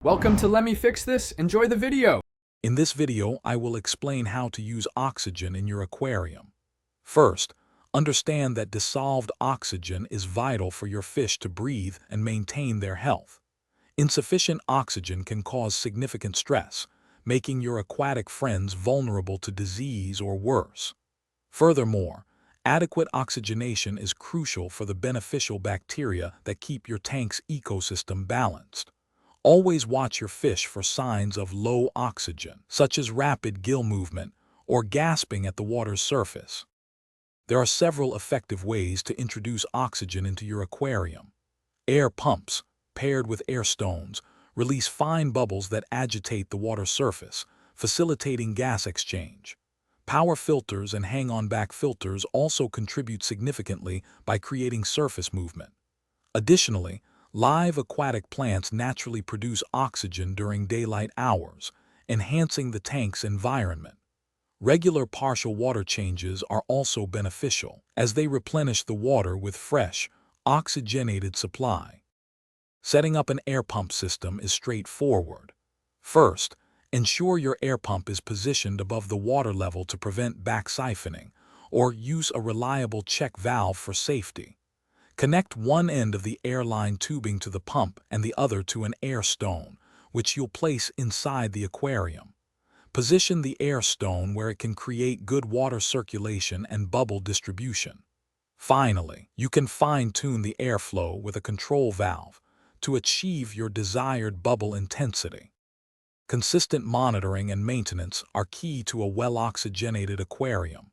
Welcome to Let Me Fix This. Enjoy the video. In this video, I will explain how to use oxygen in your aquarium. First, understand that dissolved oxygen is vital for your fish to breathe and maintain their health. Insufficient oxygen can cause significant stress, making your aquatic friends vulnerable to disease or worse. Furthermore, adequate oxygenation is crucial for the beneficial bacteria that keep your tank's ecosystem balanced. Always watch your fish for signs of low oxygen, such as rapid gill movement or gasping at the water's surface. There are several effective ways to introduce oxygen into your aquarium. Air pumps, paired with air stones, release fine bubbles that agitate the water surface, facilitating gas exchange. Power filters and hang-on-back filters also contribute significantly by creating surface movement. Additionally, live aquatic plants naturally produce oxygen during daylight hours, enhancing the tank's environment. Regular partial water changes are also beneficial, as they replenish the water with fresh, oxygenated supply. Setting up an air pump system is straightforward. First, ensure your air pump is positioned above the water level to prevent backsiphoning, or use a reliable check valve for safety. Connect one end of the air line tubing to the pump and the other to an air stone, which you'll place inside the aquarium. Position the air stone where it can create good water circulation and bubble distribution. Finally, you can fine-tune the airflow with a control valve to achieve your desired bubble intensity. Consistent monitoring and maintenance are key to a well-oxygenated aquarium.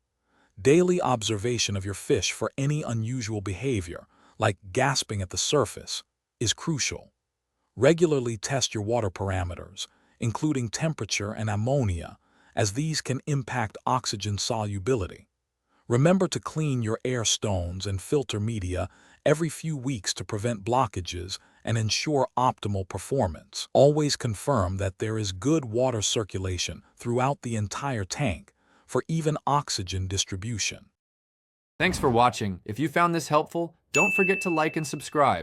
Daily observation of your fish for any unusual behavior, like gasping at the surface, is crucial. Regularly test your water parameters, including temperature and ammonia, as these can impact oxygen solubility. Remember to clean your air stones and filter media every few weeks to prevent blockages and ensure optimal performance. Always confirm that there is good water circulation throughout the entire tank for even oxygen distribution. Thanks for watching. If you found this helpful, don't forget to like and subscribe.